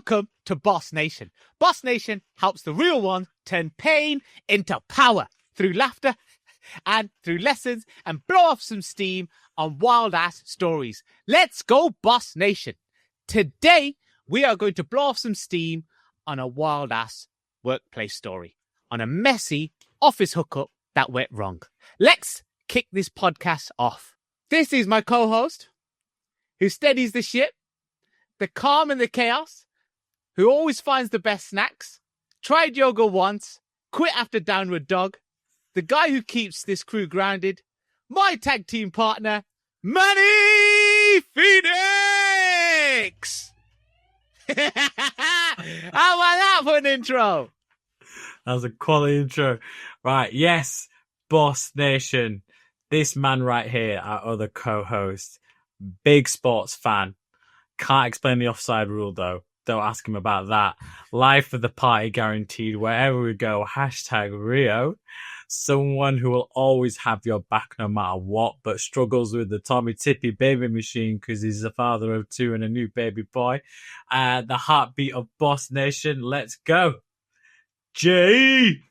Welcome to Boss Nation. Boss Nation helps the real one turn pain into power through laughter and through lessons and blow off some steam on wild-ass stories. Let's go, Boss Nation. Today, we are going to blow off some steam on a wild-ass workplace story, on a messy office hookup that went wrong. Let's kick this podcast off. This is my co-host, who steadies the ship, the calm and the chaos, who always finds the best snacks, tried yoga once, quit after Downward Dog, the guy who keeps this crew grounded, my tag team partner, Manny Phoenix! How about that for an intro? That was a quality intro. Right, yes, Boss Nation. This man right here, our other co-host, big sports fan. Can't explain the offside rule, though. Don't ask him about that. Life of the party guaranteed wherever we go. Hashtag Rio. Someone who will always have your back no matter what, but struggles with the Tommy Tippy baby machine because he's the father of two and a new baby boy. The heartbeat of Boss Nation. Let's go. G.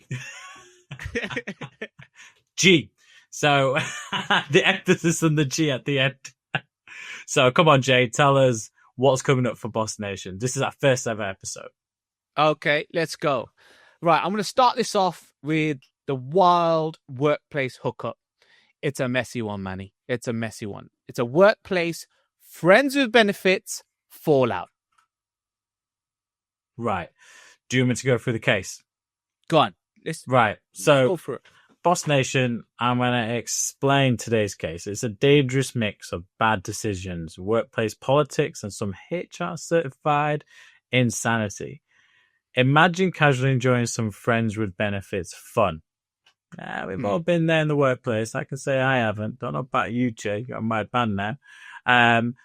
G. So the emphasis on the G at the end. So come on, Jay, tell us what's coming up for Boss Nation. This is our first ever episode. Okay, let's go. Right, I'm going to start this off with the wild workplace hookup. It's a messy one, Manny. It's a messy one. It's a workplace friends with benefits fallout. Right. Do you want me to go through the case? Go on. Right. So, go for it. Boss Nation, I'm going to explain today's case. It's a dangerous mix of bad decisions, workplace politics, and some HR-certified insanity. Imagine casually enjoying some friends with benefits fun. We've all been there in the workplace. I can say I haven't. Don't know about you, Jay. You're a mad man now.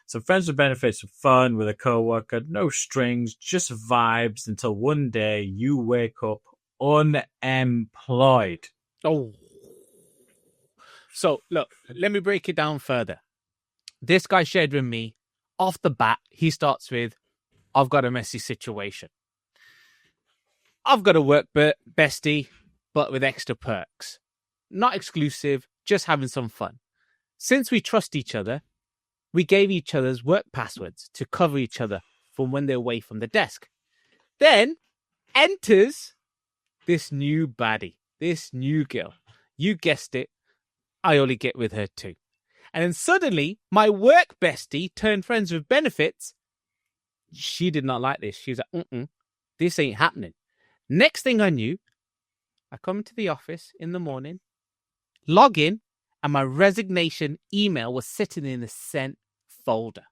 So friends with benefits are fun with a co-worker, no strings, just vibes until one day you wake up unemployed. Oh. So, look, let me break it down further. This guy shared with me, off the bat, he starts with, I've got a messy situation. I've got a work bestie, but with extra perks. Not exclusive, just having some fun. Since we trust each other, we gave each other's work passwords to cover each other from when they're away from the desk. Then enters this new baddie, this new girl. You guessed it, I only get with her too. And then suddenly, my work bestie turned friends with benefits. She did not like this. She was like, this ain't happening. Next thing I knew, I come into the office in the morning, log in, and my resignation email was sitting in the sent folder.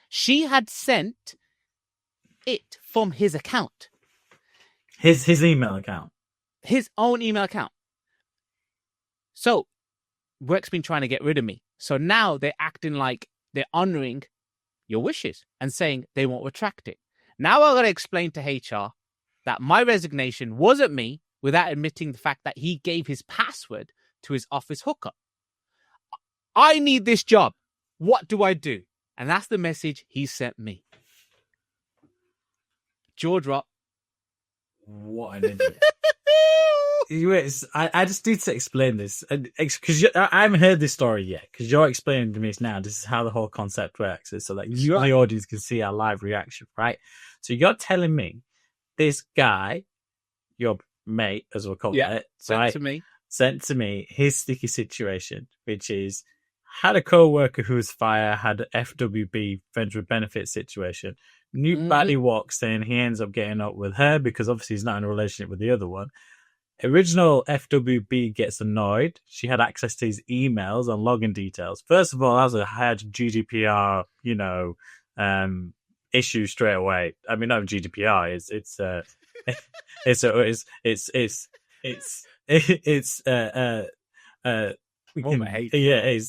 She had sent it from his account. His email account? His own email account. So, work's been trying to get rid of me. So now they're acting like they're honoring your wishes and saying they won't retract it. Now I've got to explain to HR that my resignation wasn't me without admitting the fact that he gave his password to his office hookup. I need this job. What do I do? And that's the message he sent me. Jaw drop. What an idiot. I just need to explain this because I haven't heard this story yet. Because you're explaining to me now. This is how the whole concept works. So that my audience can see our live reaction, right? So you're telling me this guy, your mate, as we'll call it, sent to me his sticky situation, which is had a co-worker who was fired, had an FWB, friends with benefits situation. New baddie walks in, he ends up getting up with her because obviously he's not in a relationship with the other one. Original FWB gets annoyed. She had access to his emails and login details. First of all, that was a hard GDPR, issue straight away. I mean, not GDPR. It's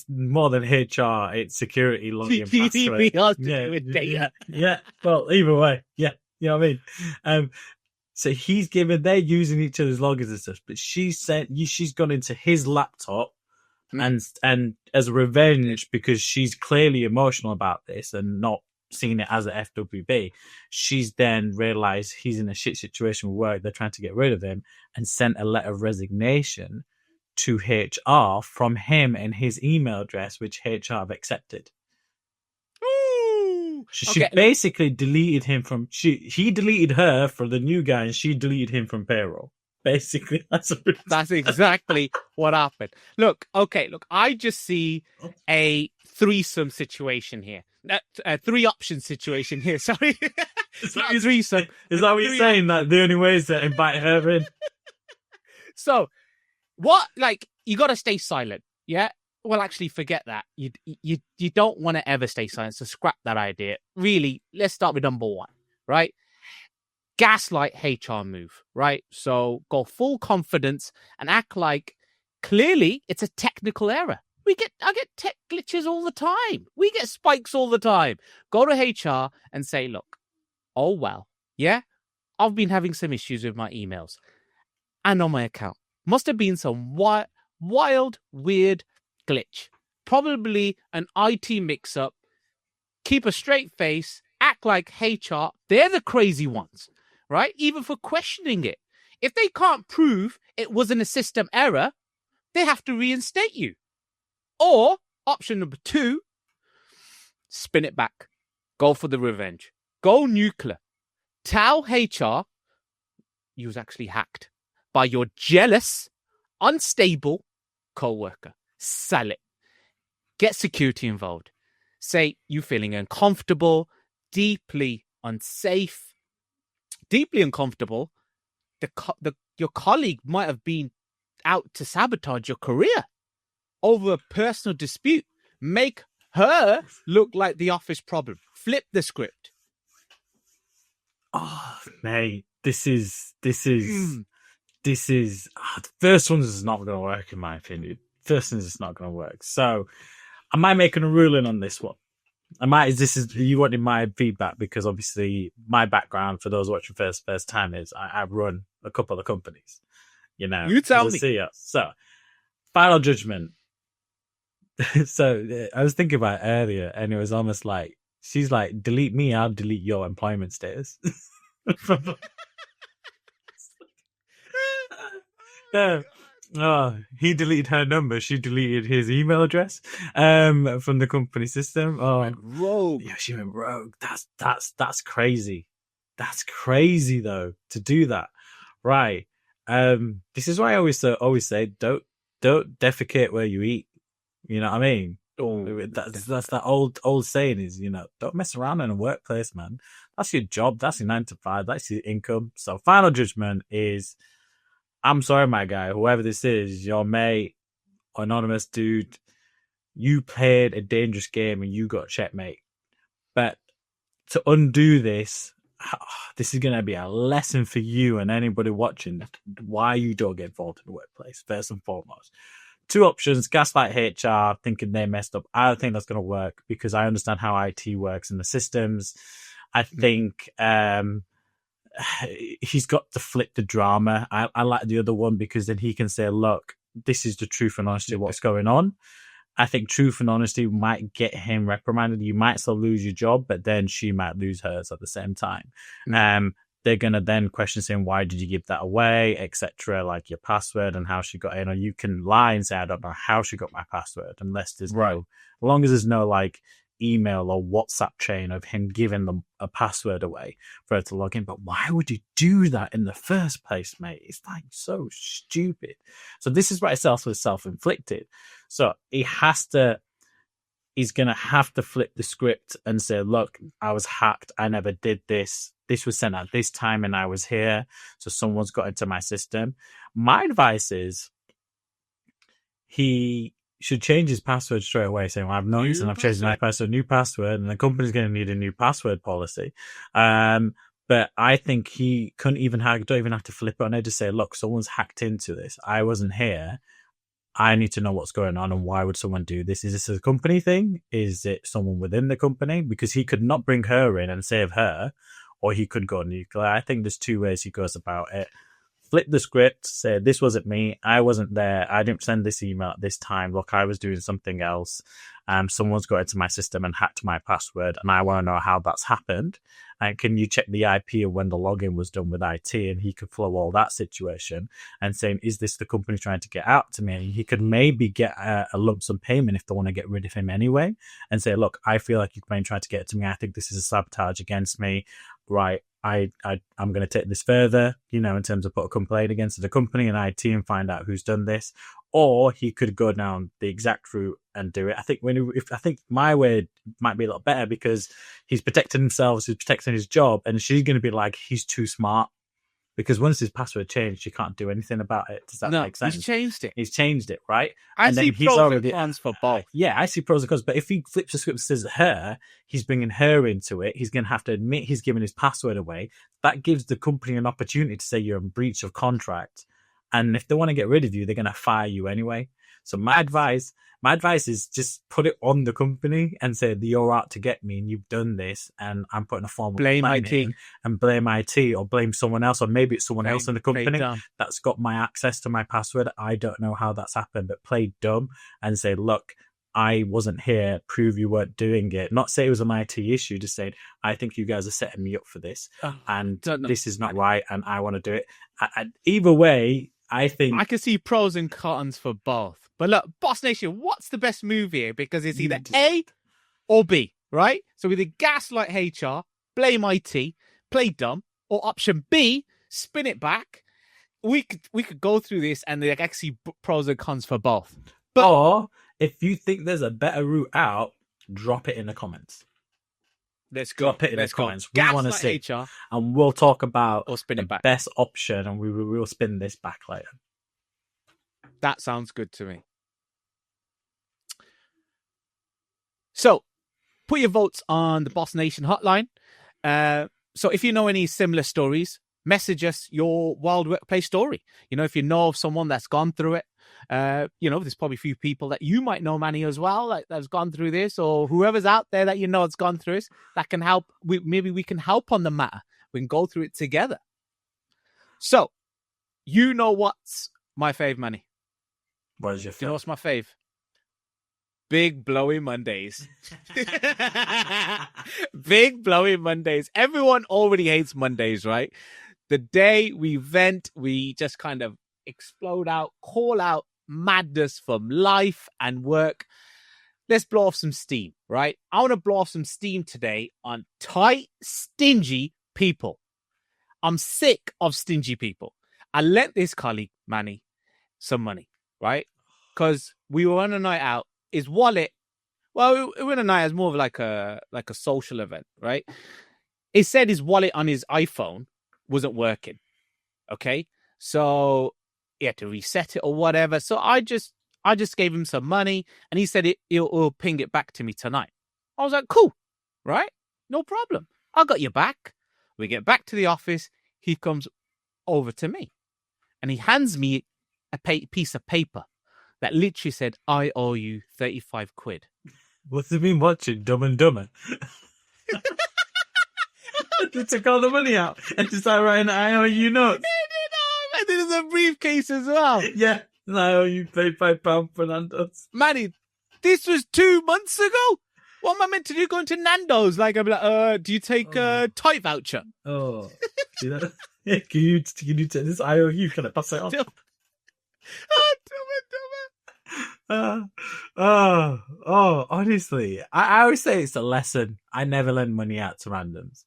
more than HR. It's security login GDPR to do with data. Yeah. Well, either way, yeah. You know what I mean? So they're using each other's logins and stuff, but she's gone into his laptop and as a revenge because she's clearly emotional about this and not seen it as a FWB. She's then realized he's in a shit situation with work. They're trying to get rid of him and sent a letter of resignation to HR from him and his email address, which HR have accepted. Ooh. She basically deleted him from. He deleted her for the new guy, and she deleted him from payroll. Basically, that's exactly what happened. Look, I just see a threesome situation here. A 3-option situation here. Sorry, it's not a threesome. Is that what you're saying? That the only way is to invite her in. So, what? Like, you got to stay silent. Yeah. Well, actually, forget that. You don't want to ever stay silent. So scrap that idea. Really, let's start with number 1, right? Gaslight HR move, right? So go full confidence and act like clearly it's a technical error. I get tech glitches all the time. We get spikes all the time. Go to HR and say, look, oh, well, yeah, I've been having some issues with my emails and on my account. Must have been some wild, weird glitch. Probably an IT mix-up. Keep a straight face. Act like HR. They're the crazy ones, right? Even for questioning it. If they can't prove it wasn't a system error, they have to reinstate you. Or, option number 2, spin it back. Go for the revenge. Go nuclear. Tell HR you was actually hacked by your jealous, unstable co-worker. Sell it. Get security involved. Say you feeling uncomfortable, deeply unsafe, deeply uncomfortable. Your colleague might have been out to sabotage your career over a personal dispute. Make her look like the office problem. Flip the script. Oh, mate, this is the first one is not going to work in my opinion. First one is not going to work. So, am I making a ruling on this one? You wanted my feedback because obviously my background for those watching first time is I run a couple of companies. You know, you tell me. CEO. So, final judgment. So I was thinking about it earlier, and it was almost like she's like, "Delete me, I'll delete your employment status." He deleted her number. She deleted his email address from the company system. Oh, went rogue. Yeah, she went rogue. That's crazy. That's crazy though to do that. Right. This is why I always say don't defecate where you eat. You know what I mean? Oh, that's that old saying is, you know, don't mess around in a workplace, man. That's your job. That's your 9 to 5. That's your income. So final judgment is, I'm sorry, my guy, whoever this is, your mate, anonymous dude, you played a dangerous game and you got checkmate. But to undo this is going to be a lesson for you and anybody watching why you don't get involved in the workplace, first and foremost. 2 options, gaslight HR, thinking they messed up. I don't think that's going to work because I understand how IT works in the systems. I think he's got to flip the drama. I like the other one because then he can say, look, this is the truth and honesty of what's going on. I think truth and honesty might get him reprimanded. You might still lose your job, but then she might lose hers at the same time. They're going to then question saying, why did you give that away, etc., like your password and how she got in. Or you can lie and say, I don't know how she got my password, unless there's as long as there's no like email or WhatsApp chain of him giving them a password away for her to log in. But why would you do that in the first place, mate? It's like so stupid. So this is why it's also self-inflicted. So he's going to have to flip the script and say, look, I was hacked. I never did this. This was sent at this time and I was here. So someone's got into my system. My advice is he should change his password straight away, saying, well, I've noticed and I've changed my password, new password, and the company's going to need a new password policy. But I think he don't even have to flip it on it to say, look, someone's hacked into this. I wasn't here. I need to know what's going on and why would someone do this? Is this a company thing? Is it someone within the company? Because he could not bring her in and save her, or he could go nuclear. I think there's 2 ways he goes about it. flip the script, say, this wasn't me. I wasn't there. I didn't send this email at this time. Look, I was doing something else. Someone's got into my system and hacked my password, and I want to know how that's happened. And can you check the IP of when the login was done with IT? And he could flow all that situation and saying, is this the company trying to get out to me? And he could maybe get a lump sum payment if they want to get rid of him anyway, and say, look, I feel like you've been trying to get it to me. I think this is a sabotage against me. Right. I'm going to take this further, in terms of put a complaint against the company and IT and find out who's done this. Or he could go down the exact route and do it. I think I think my way might be a lot better because he's protecting himself, he's protecting his job, and she's going to be like, he's too smart. Because once his password changed, you can't do anything about it. Does that make sense? He's changed it. He's changed it, right? I see pros and cons for both. Yeah, I see pros and cons. But if he flips the script and says her, he's bringing her into it. He's going to have to admit he's giving his password away. That gives the company an opportunity to say you're in breach of contract. And if they want to get rid of you, they're going to fire you anyway. So my advice is just put it on the company and say, you're out to get me and you've done this and I'm putting a form of blame IT and blame IT or blame someone else, or maybe it's someone else in the company that's got my access to my password. I don't know how that's happened, but play dumb and say, look, I wasn't here, prove you weren't doing it. Not say it was an IT issue, just saying, I think you guys are setting me up for this and this is not right and I want to do it. Either way, I think I can see pros and cons for both. But look, Boss Nation, what's the best move here? Because it's either A or B, right? So either gaslight HR, blame IT, play dumb, or option B, spin it back. We could go through this and they actually pros and cons for both. Or if you think there's a better route out, drop it in the comments. Let's go. Drop it in the comments. We want to see, HR, and we'll talk about or spin it back. Best option, and we will spin this back later. That sounds good to me. So, put your votes on the Boss Nation hotline. So, if you know any similar stories, message us your wild workplace story. If you know of someone that's gone through it, there's probably a few people that you might know, Manny, as well, that's gone through this, or whoever's out there that has gone through this that can help. Maybe we can help on the matter. We can go through it together. So, what's my fave, Manny? What is your fave? Do you know what's my fave? Big blowy Mondays. Big blowy Mondays. Everyone already hates Mondays, right? The day we vent, we just kind of explode out, call out madness from life and work. Let's blow off some steam, right? I want to blow off some steam today on tight, stingy people. I'm sick of stingy people. I lent this colleague, Manny, some money, right? Because we were on a night out. His wallet, well, we were on a night as more of like a social event, right? It said his wallet on his iPhone wasn't working. Okay, so he had to reset it or whatever. So I just gave him some money, and he said he'll ping it back to me tonight. I was like, cool, right? No problem. I got your back. We get back to the office. He comes over to me, and he hands me a piece of paper that literally said, I owe you 35 quid. What's it been watching? Dumb and Dumber? They took all the money out and just started writing, I owe you notes. And there's a briefcase as well. Yeah. I owe you £35 for Nando's. Manny, this was 2 months ago? What am I meant to do going to Nando's? Like, I'd be like, do you take a Tite voucher? Oh. See that? Yeah, can you take this? I owe you. Can I pass it on? Honestly, I always say it's a lesson. I never lend money out to randoms.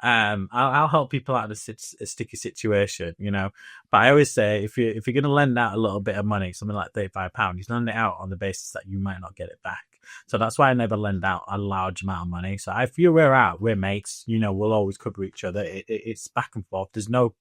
I'll help people out of a sticky situation, but I always say if you're going to lend out a little bit of money, something like £35, you lend it out on the basis that you might not get it back. So that's why I never lend out a large amount of money. So if we're mates, we'll always cover each other. It's back and forth. There's no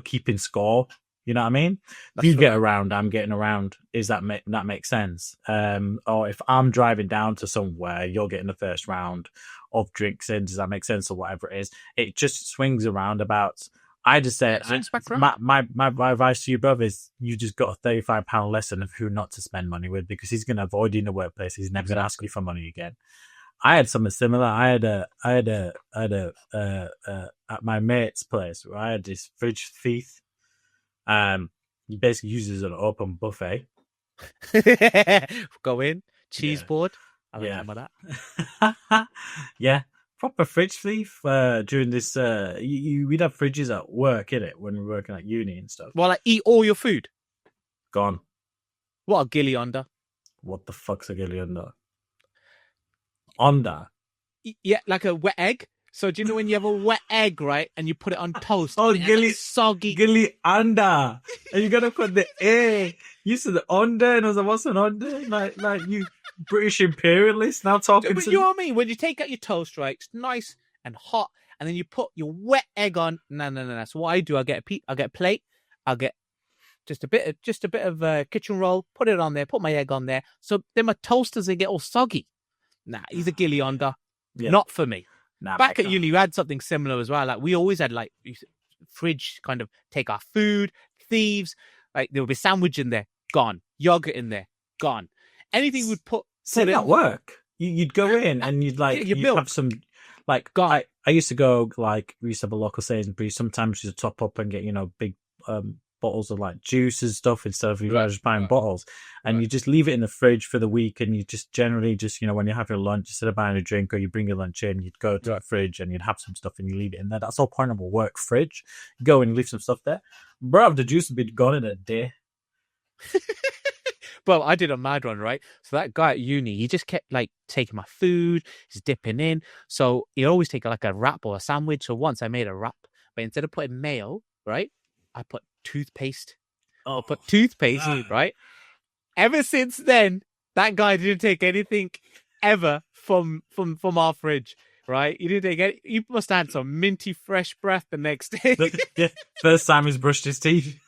keeping score. You know what I mean? If you get around, I'm getting around. Is that makes sense? Or if I'm driving down to somewhere, you're getting the first round of drinks in. Does that make sense? Or whatever it is, it just swings around about. I just say my advice to you, brother, is you just got a £35 lesson of who not to spend money with, because he's going to avoid you in the workplace. He's never going to ask you for money again. I had something similar. I had at my mate's place where I had this fridge thief. He basically uses an open buffet. Go in, cheese Yeah. board. I like Yeah. some of that. Yeah. Proper fridge thief. During this, we'd have fridges at work, innit, when we were working at uni and stuff. Well, like eat all your food. Gone. What a gilly under. What the fuck's a gilly under? Onda. Yeah, like a wet egg. So do you know when you have a wet egg, right, and you put it on toast? Oh, and it has gilly, that soggy. gilly under. And you gotta put the A. You said the under, and I was like, what's an under? Like you British imperialist now talking But to you know what I mean? When you take out your toast, right, it's nice and hot, and then you put your wet egg on. No. So what I do, I get a plate. I'll get just a bit of kitchen roll. Put it on there. Put my egg on there. So then my toast doesn't get all soggy. Nah, he's a gilly under. Yeah. Not for me. Nah, Back at uni, we had something similar as well. Like we always had like fridge kind of take our food, thieves. Like there would be sandwich in there, gone. Yogurt in there, gone. Anything would put Say that work. You'd go in and you'd like your you'd milk. have some like Gone. I used to go like we used to have a local Sainsbury's. Sometimes you top up and get big bottles of like juice and stuff instead of you guys just buying bottles, and you just leave it in the fridge for the week, and you just generally just when you have your lunch instead of buying a drink or you bring your lunch in, you'd go to the fridge and you'd have some stuff and you leave it in there. That's all point of a work fridge. You go and leave some stuff there, bro. The juice would be gone in a day. Well, I did a mad one, right? So that guy at uni, he just kept like taking my food, he's dipping in. So he'd always take like a wrap or a sandwich. So once I made a wrap, but instead of putting mayo, right, I put toothpaste. Oh, Put toothpaste, right? Ever since then, that guy didn't take anything ever from our fridge, right? He didn't take any. He must have had some minty fresh breath the next day. First time he's brushed his teeth.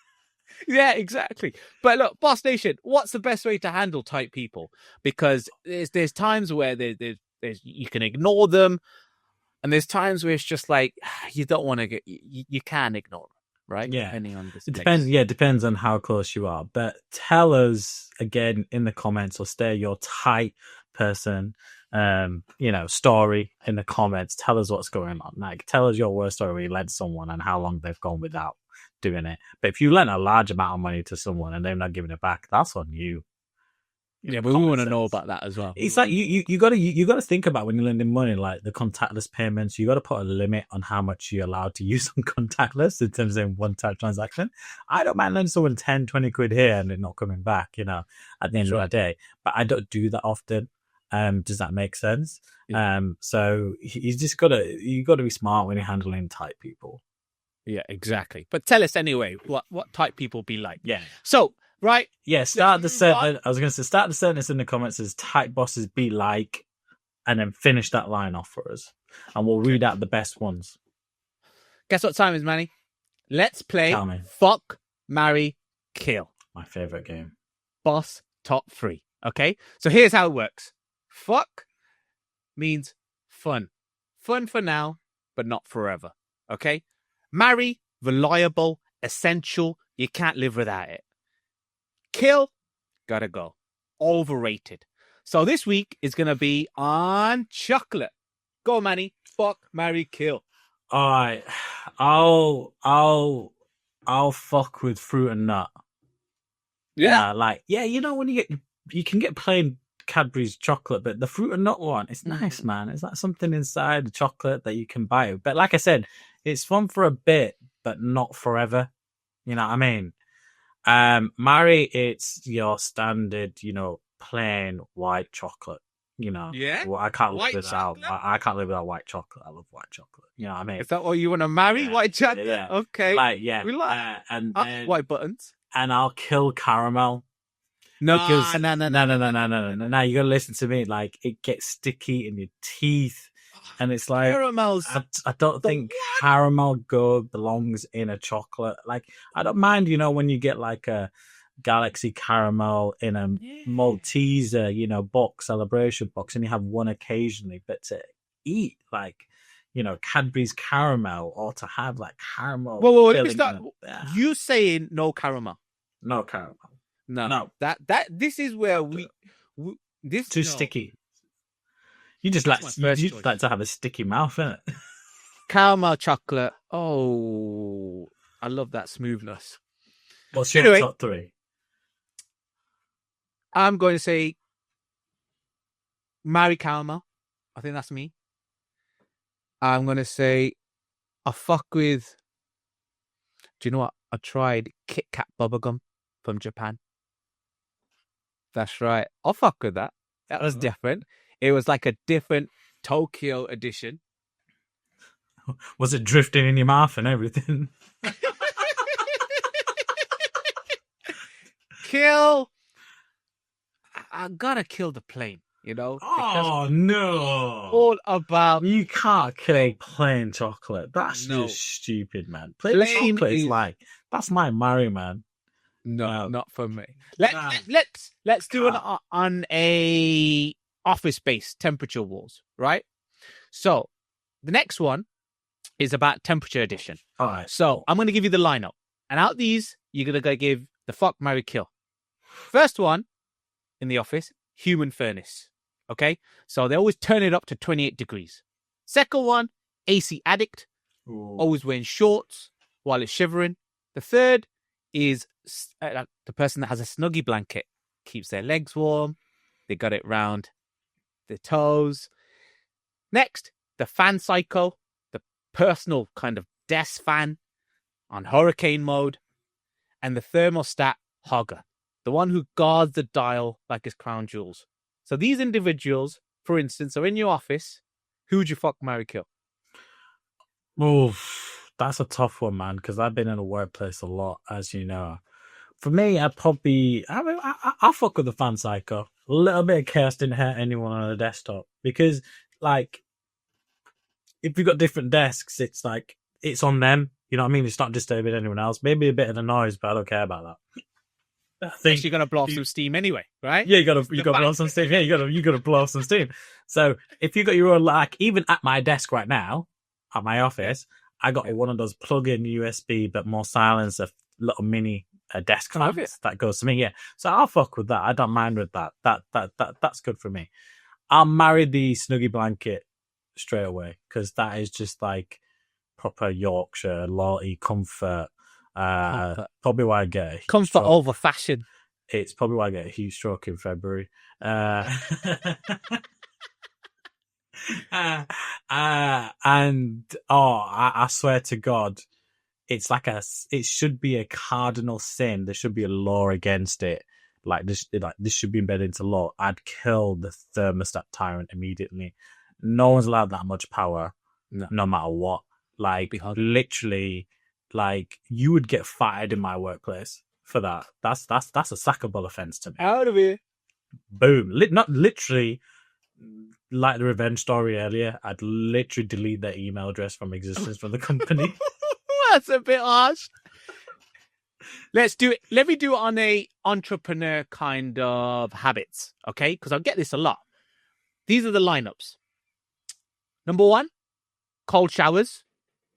Yeah, exactly. But look, Boss Nation, what's the best way to handle tight people? Because there's times where there's you can ignore them, and there's times where it's just like you don't want to get you can ignore them, right? Yeah, depending on this. It depends. Yeah, it depends on how close you are. But tell us again in the comments, or stay your tight person, story in the comments. Tell us what's going on. Like, tell us your worst story where you led someone and how long they've gone without doing it. But if you lent a large amount of money to someone and they're not giving it back, that's on you. Yeah, but we want to know about that as well. It's like you gotta think about when you're lending money, like the contactless payments. You got to put a limit on how much you're allowed to use on contactless in terms of one-time transaction. I don't mind lending someone 10, 20 quid here and it not coming back, at the end of the day. But I don't do that often. Does that make sense? Yeah. So you gotta be smart when you're handling tight people. Yeah, exactly. But tell us anyway, what type people be like. Yeah. So, right. Yeah, start the sentence. I was going to say, start the sentence in the comments as tight bosses be like, and then finish that line off for us. And we'll read out the best ones. Guess what time is, Manny? Let's play Tell me. Fuck, Marry, Kill. My favorite game. Boss top 3. Okay? So here's how it works. Fuck means fun. Fun for now, but not forever. Okay? Marry, reliable, essential. You can't live without it. Kill, gotta go. Overrated. So this week is gonna be on chocolate. Go, Manny. Fuck, marry, kill. All right, I'll fuck with fruit and nut. Yeah, when you can get plain Cadbury's chocolate, but the fruit and nut one, it's nice, man. It's like something inside the chocolate that you can buy. But like I said, it's fun for a bit, but not forever. You know what I mean? Marry, it's your standard, plain white chocolate. Yeah. Well, I can't live White without. chocolate? I can't live without white chocolate. I love white chocolate. You know what I mean? Is that what you want to marry? Yeah, White chocolate? yeah. Okay. Like, yeah. We like and then, white buttons. and I'll kill caramel. No, Because no. No, you gotta listen to me. Like, it gets sticky in your teeth, and it's like Caramels. I don't think caramel belongs in a chocolate. Like, I don't mind, when you get like a Galaxy caramel in a Malteser, box, celebration box, and you have one occasionally, but to eat like, Cadbury's caramel, or to have like caramel. Whoa, let me start. You saying no caramel? No caramel. No. This is where this too sticky. You just That's like my first you choice. like to have a sticky mouth, innit? Caramel chocolate. Oh, I love that smoothness. What's your Anyway, top three? I'm going to say marry caramel. I think that's me. I'm going to say I fuck with. Do you know what? I tried Kit Kat bubblegum from Japan. That's right. I'll fuck with that. That was different. It was like a different Tokyo edition. Was it drifting in your mouth and everything? Kill. I gotta kill the plane, you know? Because Oh no! all about You can't kill a plain chocolate. That's No. just stupid, man. Plain Plain chocolate is is- like that's my Mario, man. no, not for me. Nah. Let's do it on a office-based temperature wars, right? So the next one is about temperature edition. All right. So I'm gonna give you the lineup, and out these you're gonna give the fuck, marry, kill. First one in the office, human furnace. Okay, so they always turn it up to 28 degrees. Second one, AC addict, always wearing shorts while it's shivering. The third is the person that has a snuggie blanket, keeps their legs warm. They got it round their toes. Next, the fan psycho, the personal kind of desk fan on hurricane mode. And the thermostat hogger, the one who guards the dial like his crown jewels. So these individuals, for instance, are in your office. Who would you fuck, marry, kill? Oof, that's a tough one, man, because I've been in a workplace a lot, as you know. For me, I'll fuck with the fan psycho. A little bit of chaos didn't hurt anyone on a desktop because, like, if you've got different desks, it's like, it's on them. You know what I mean? It's not disturbing anyone else. Maybe a bit of the noise, but I don't care about that. I think you're gonna blow off some steam anyway, right? Yeah, you gotta blow off some steam. Yeah, you gotta blow off some steam. So if you got your own, like, even at my desk right now, at my office, I got one of those plug-in USB but more silencer little mini desk fans that goes to me. Yeah, so I'll fuck with that. I don't mind with that. That's good for me. I'll marry the snuggie blanket straight away because that is just like proper Yorkshire loyalty, comfort. Probably why I get a comfort stroke. over fashion. It's probably why I get a heat stroke in February. And I swear to God, it's like it should be a cardinal sin. There should be a law against it. This should be embedded into law. I'd kill the thermostat tyrant immediately. No one's allowed that much power, no matter what. Like, literally, like, you would get fired in my workplace for that. That's a sackable offense to me. Out of here. Boom. Not literally like the revenge story earlier. I'd literally delete their email address from existence from the company. That's a bit harsh. Let's do it. Let me do it on a entrepreneur kind of habits, okay? Because I get this a lot. These are the lineups. Number one, cold showers.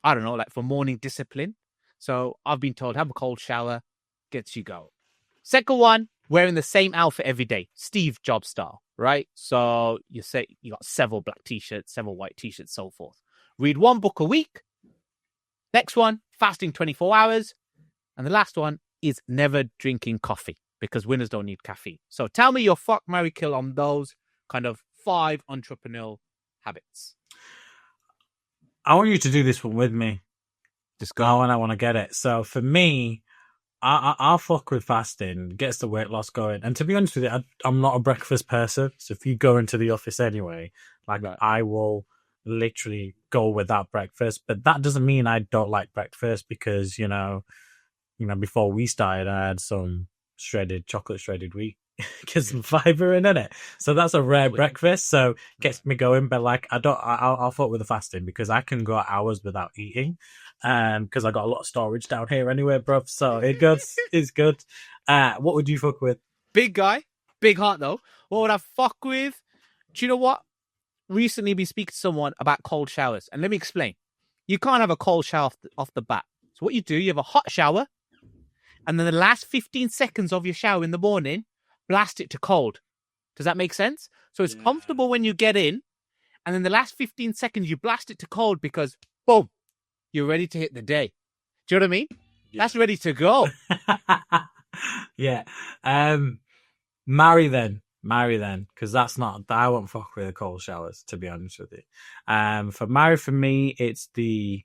I don't know, like for morning discipline. So I've been told have a cold shower, gets you going. Second one, wearing the same outfit every day, Steve Jobs style, right? So you say you got several black t-shirts, several white t-shirts, so forth. Read one book a week. Next one, fasting 24 hours. And the last one is never drinking coffee because winners don't need caffeine. So tell me your fuck, marry, kill on those kind of 5 entrepreneurial habits. I want you to do this one with me. Just go. And I want to get it. So for me, I'll fuck with fasting, gets the weight loss going. And to be honest with you, I'm not a breakfast person. So if you go into the office anyway, I will literally go without breakfast. But that doesn't mean I don't like breakfast because, before we started, I had some chocolate shredded wheat. Get some fiber in it. So that's a rare breakfast. So gets me going. But I'll fuck with the fasting because I can go hours without eating. Because I got a lot of storage down here anyway, bruv. So it's good. What would you fuck with? Big guy, big heart though. What would I fuck with? Do you know what? Recently been speaking to someone about cold showers. And let me explain. You can't have a cold shower off the bat. So what you do, you have a hot shower. And then the last 15 seconds of your shower in the morning, blast it to cold. Does that make sense? So it's comfortable when you get in. And then the last 15 seconds, you blast it to cold because, boom, you're ready to hit the day. Do you know what I mean? Yeah. That's ready to go. Yeah. Marry then, because that's not. I won't fuck with the cold showers, to be honest with you. For marry, for me, it's the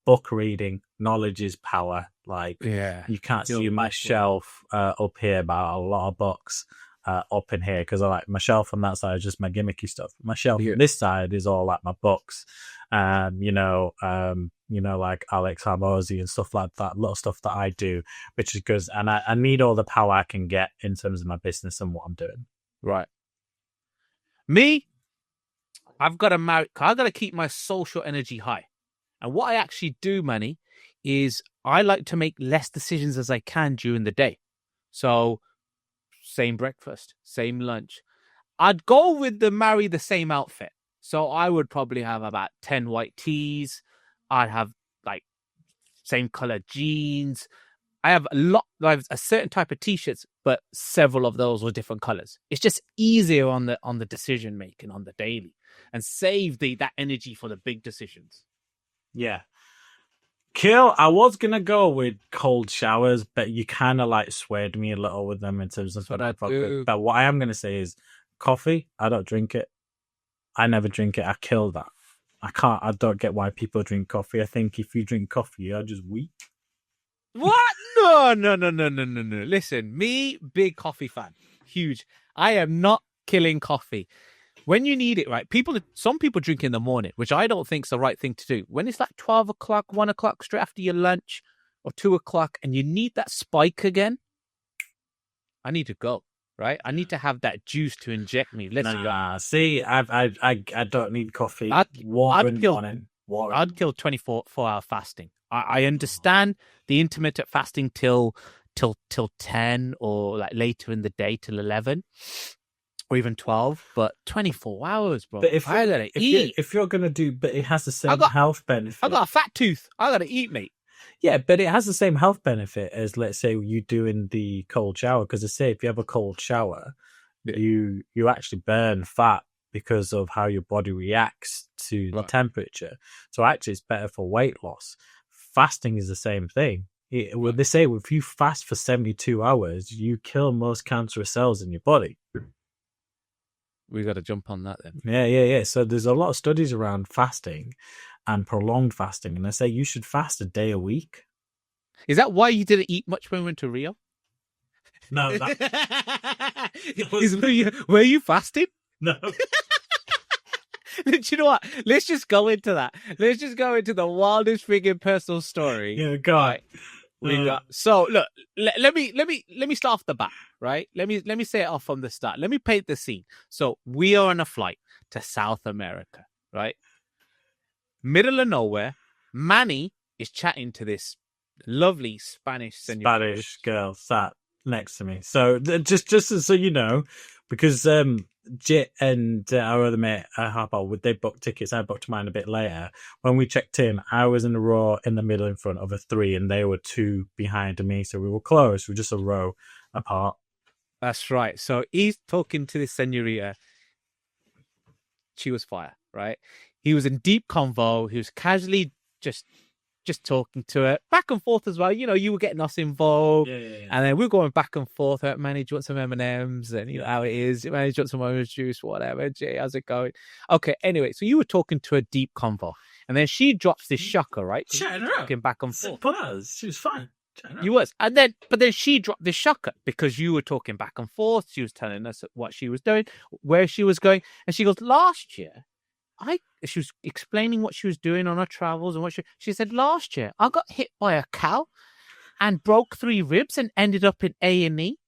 book reading. Knowledge is power. Like, Yeah. you can't see my shelf up here, but a lot of books up in here, because I like my shelf on that side is just my gimmicky stuff. My shelf on this side is all like my books. Like Alex Hormozy and stuff like that, little stuff that I do, which is good. And I need all the power I can get in terms of my business and what I'm doing. Right. Me, I've got to keep my social energy high. And what I actually do, Manny, is I like to make less decisions as I can during the day. So, same breakfast, same lunch. I'd go with marry the same outfit. So I would probably have about 10 white tees. I'd have like same color jeans. I have a certain type of t-shirts, but several of those were different colors. It's just easier on the decision making on the daily, and save that energy for the big decisions. Yeah. Kill, I was going to go with cold showers, but you kind of like swayed me a little with them in terms of what I fuck with. But what I am going to say is coffee, I don't drink it. I never drink it. I kill that. I don't get why people drink coffee. I think if you drink coffee, you're just weak. What? No. Listen, me, big coffee fan. Huge. I am not killing coffee. When you need it, right? Some people drink in the morning, which I don't think is the right thing to do. When it's like 12 o'clock, 1 o'clock, straight after your lunch, or 2 o'clock, and you need that spike again, I need to go, right? I need to have that juice to inject me. See, I don't need coffee. I'd kill 24-hour fasting. I understand the intermittent fasting till 10 or like later in the day till 11. Or even 12, but 24 hours, bro. But if you're going to do, but it has the same health benefit. I got a fat tooth. I got to eat, mate. Yeah, but it has the same health benefit as, let's say, you doing the cold shower. Because I say, if you have a cold shower, you actually burn fat because of how your body reacts to the temperature. So actually, it's better for weight loss. Fasting is the same thing. They say if you fast for 72 hours, you kill most cancerous cells in your body. We got to jump on that then. Yeah. So there's a lot of studies around fasting and prolonged fasting, and they say you should fast a day a week. Is that why you didn't eat much when we went to Rio? No. Were you fasting? No. Do you know what? Let's just go into that. Let's just go into the wildest friggin' personal story. Yeah, go on. So look, let me start off the bat, right? Let me say it off from the start. Let me paint the scene. So we are on a flight to South America, right? Middle of nowhere. Manny is chatting to this lovely Spanish girl sat next to me. So just so you know, because Jit and our other mate Harpo, they booked tickets. I booked mine a bit later. When we checked in, I was in a row in the middle in front of a 3, and they were 2 behind me. So we were close. We were just a row apart. That's right. So he's talking to this senorita. She was fire, right? He was in deep convo. He was casually just talking to her back and forth as well. You know, you were getting us involved. Yeah. And then we were going back and forth. Manny, do you want some M&Ms? And you know how it is. Manny, do you want some orange juice? Whatever. Jay, how's it going? Okay, anyway, so you were talking to a deep convo. And then she drops this shocker, right? Chatting her up. Talking back and forth. She was fine. You was. But then she dropped this shocker because you were talking back and forth. She was telling us what she was doing, where she was going. And she goes, last year, she was explaining what she was doing on her travels and she said, last year I got hit by a cow and broke 3 ribs and ended up in A&E.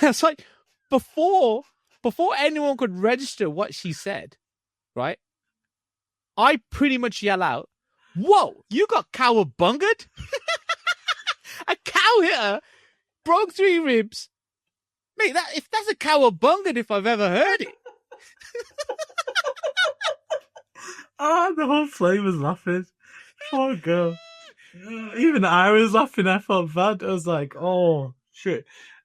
It's like before anyone could register what she said, right? I pretty much yell out, whoa, you got cowabungered? A cow hit her, broke 3 ribs. Mate, that's a cowabungered if I've ever heard it. The whole plane was laughing. Poor girl. Even I was laughing. I felt bad. I was like, oh, shit.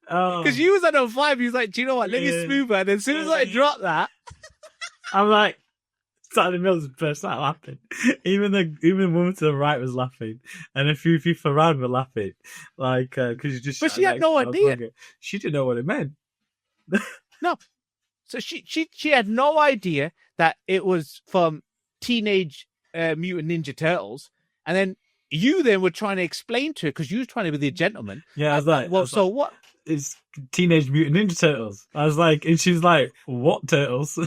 Oh, Because you was on a vibe. He was like, do you know what? Let me Yeah. smooth her. And as soon as I dropped that, I'm like, Saturday Mills burst out laughing. Even the woman to the right was laughing, and a few people around were laughing, like because you just. but she had no idea. She didn't know what it meant. No. So she had no idea that it was from Teenage Mutant Ninja Turtles. And then you then were trying to explain to her because you were trying to be the gentleman. Yeah, I was like, well, so what? It's Teenage Mutant Ninja Turtles. I was like, and she was like, what turtles?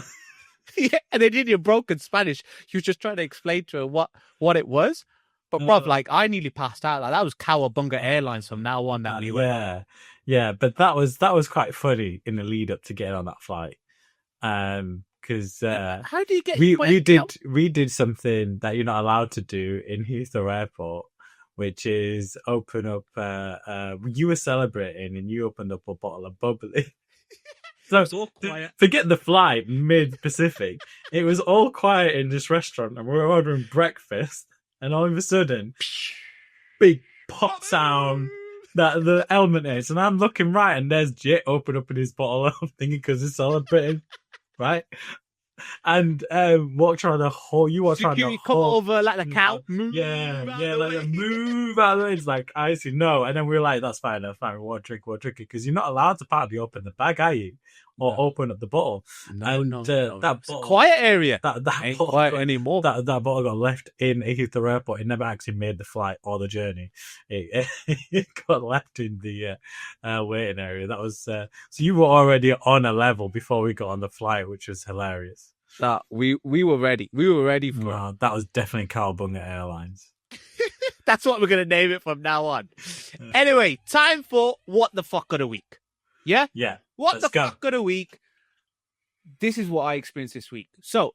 Yeah, and then in your broken Spanish, you was just trying to explain to her what it was. But bruv, like I nearly passed out. Like that was Cowabunga Airlines from now on. That we went. Yeah. But that was quite funny in the lead up to getting on that flight. Because how do you get? we did something that you're not allowed to do in Heathrow Airport, which is open up. You were celebrating and you opened up a bottle of bubbly. So It's all quiet. Forget the flight mid Pacific. It was all quiet in this restaurant, and we were ordering breakfast, and all of a sudden, big pop sound that the element is, and I'm looking right, and there's Jit open up in his bottle of thinking because it's celebrating, right? And walked around the whole. You walked around the Security come whole. over like the cow. Move Yeah, out like the a way. move out of the way. It's like I see no, and then we were like, that's fine. We won't drink because you're not allowed to partly open the bag, are you? Or open up the bottle. No. That It's bottle, a quiet area. that Ain't bottle quiet anymore. That bottle got left in Heathrow Airport. It never actually made the flight or the journey. It got left in the waiting area. That was so you were already on a level before we got on the flight, which was hilarious. That we were ready. We were ready for it. That was definitely Cowabunga Airlines. That's what we're gonna name it from now on. Anyway, time for what the fuck of the week. Yeah? Yeah. What the fuck of the week? This is what I experienced this week. So,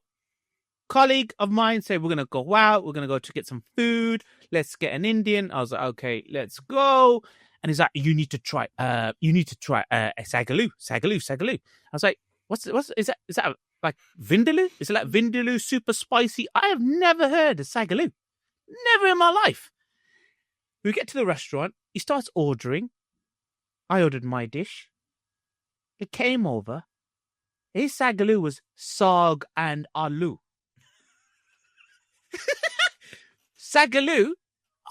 colleague of mine said we're gonna go out. We're gonna go to get some food. Let's get an Indian. I was like, okay, let's go. And he's like, you need to try a sagaloo. I was like, what's is that like vindaloo? Is it like vindaloo super spicy? I have never heard of sagaloo. Never in my life. We get to the restaurant. He starts ordering. I ordered my dish. It came over. His sagaloo was sag and aloo. Sagaloo?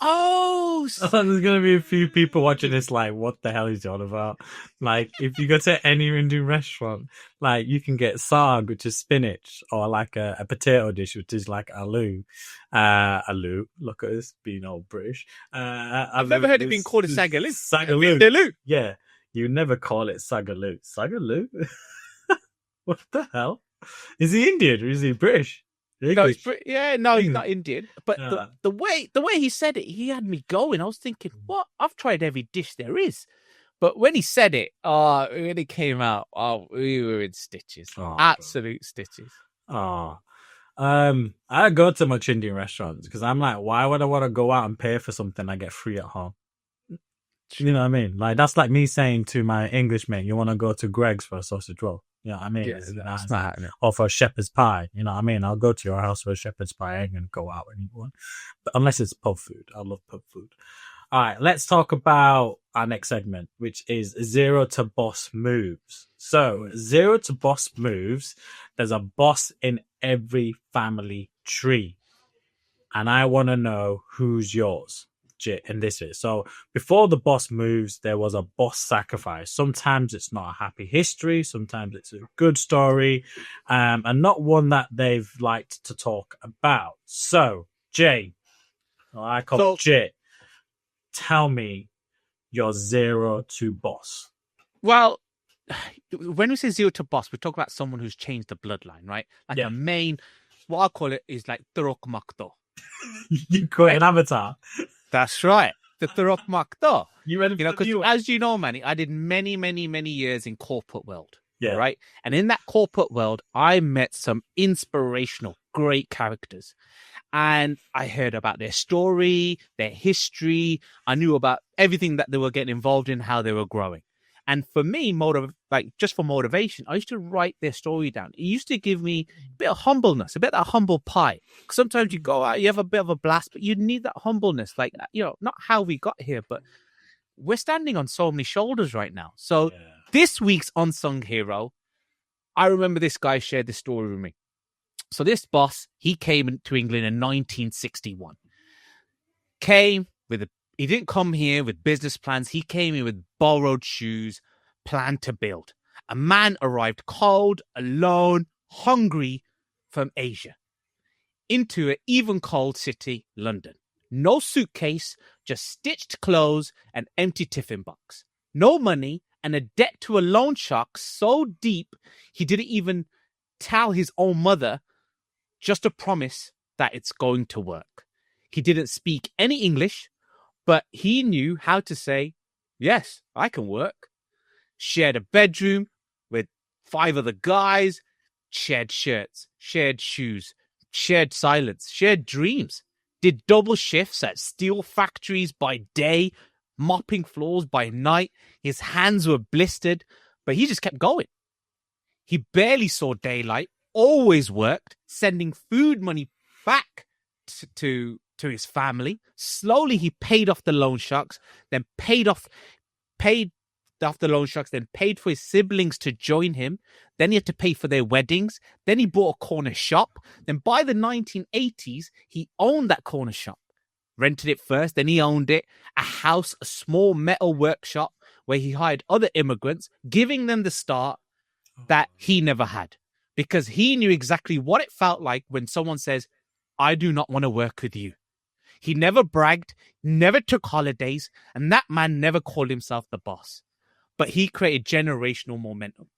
Oh! I thought there's going to be a few people watching this like, what the hell is he on about? Like, if you go to any Indian restaurant, like, you can get sag, which is spinach, or like a potato dish, which is like aloo. Aloo. Look at us being all British. I've never heard it being called a sagaloo. Sagaloo. Vindaloo. Yeah. You never call it sagaloo. Sagaloo? What the hell? Is he Indian or is he British? No, he's not Indian. But the way he said it, he had me going. I was thinking, what? I've tried every dish there is. But when he said it, when it came out, we were in stitches. Absolute stitches. I don't go to much Indian restaurants because I'm like, why would I want to go out and pay for something I get free at home? You know what I mean? Like, that's like me saying to my English mate, you want to go to Greg's for a sausage roll? You know what I mean? Yeah, that's not happening. Or for a shepherd's pie. You know what I mean? I'll go to your house for a shepherd's pie. I ain't going to go out anymore. But unless it's pub food. I love pub food. All right, let's talk about our next segment, which is zero to boss moves. So, zero to boss moves, there's a boss in every family tree. And I want to know who's yours. And this is so before the boss moves, there was a boss sacrifice. Sometimes it's not a happy history, sometimes it's a good story, and not one that they've liked to talk about. So, Jay, I call Jay, tell me your zero to boss. Well, when we say zero to boss, we talk about someone who's changed the bloodline, right? Like a main, what I call it is like Turok Makto. You call it an avatar. That's right. The Turok Makto. You ready for because as you know, Manny, I did many, many, many years in corporate world. Yeah. Right. And in that corporate world, I met some inspirational, great characters. And I heard about their story, their history. I knew about everything that they were getting involved in, how they were growing. And for me, just for motivation, I used to write their story down. It used to give me a bit of humbleness, a bit of that humble pie. Sometimes you go out, you have a bit of a blast, but you need that humbleness. Like, not how we got here, but we're standing on so many shoulders right now. So this week's unsung hero, I remember this guy shared this story with me. So this boss, he came to England in 1961. He didn't come here with business plans. He came here with borrowed shoes, planned to build. A man arrived cold, alone, hungry from Asia into an even cold city, London. No suitcase, just stitched clothes and empty tiffin box. No money and a debt to a loan shark so deep he didn't even tell his own mother, just a promise that it's going to work. He didn't speak any English, but he knew how to say, yes, I can work. Shared a bedroom with 5 other guys, shared shirts, shared shoes, shared silence, shared dreams, did double shifts at steel factories by day, mopping floors by night. His hands were blistered, but he just kept going. He barely saw daylight, always worked, sending food money back to his family. Slowly, he paid off the loan sharks, then paid off the loan sharks, then paid for his siblings to join him. Then he had to pay for their weddings. Then he bought a corner shop. Then by the 1980s, he owned that corner shop. Rented it first, then he owned it. A house, a small metal workshop where he hired other immigrants, giving them the start that he never had. Because he knew exactly what it felt like when someone says, I do not want to work with you. He never bragged, never took holidays, and that man never called himself the boss. But he created generational momentum.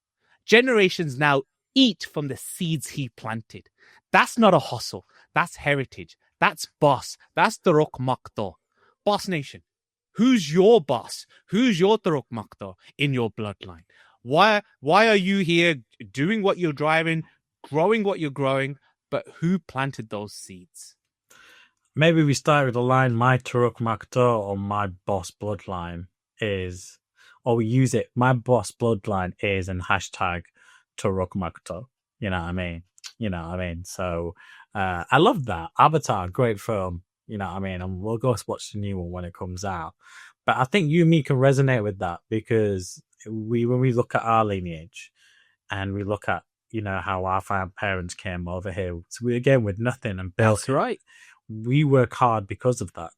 Generations now eat from the seeds he planted. That's not a hustle. That's heritage. That's boss. That's Turok Makto. Boss Nation, who's your boss? Who's your Turok Makto in your bloodline? Why are you here doing what you're driving, growing what you're growing, but who planted those seeds? Maybe we start with the line, my Turok Makto or my boss bloodline is, or we use it, my boss bloodline is, and hashtag Turok Makto. You know what I mean? So I love that. Avatar, great film. You know what I mean? And we'll go watch the new one when it comes out. But I think you and me can resonate with that because when we look at our lineage and we look at, how our parents came over here, so we again with nothing and built. That's right. We work hard because of that.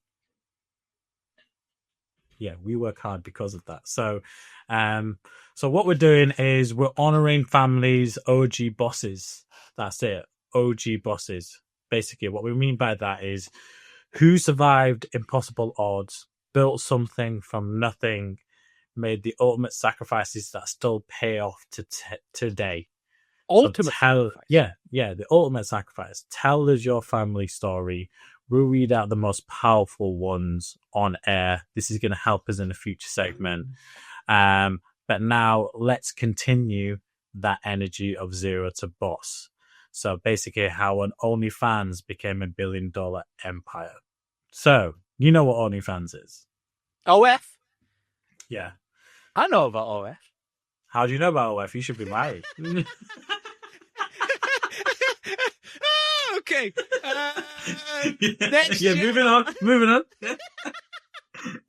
Yeah, we work hard because of that. So, so what we're doing is we're honoring families, OG bosses. That's it. OG bosses. Basically, what we mean by that is who survived impossible odds, built something from nothing, made the ultimate sacrifices that still pay off to today. Ultimate sacrifice. Yeah, the ultimate sacrifice. Tell us your family story. We'll read out the most powerful ones on air. This is going to help us in a future segment. But now let's continue that energy of zero to boss. So basically how an OnlyFans became $1 billion empire. So, you know what OnlyFans is? OF? Yeah. I know about OF. How do you know about OF? You should be married. Okay. Yeah, moving on.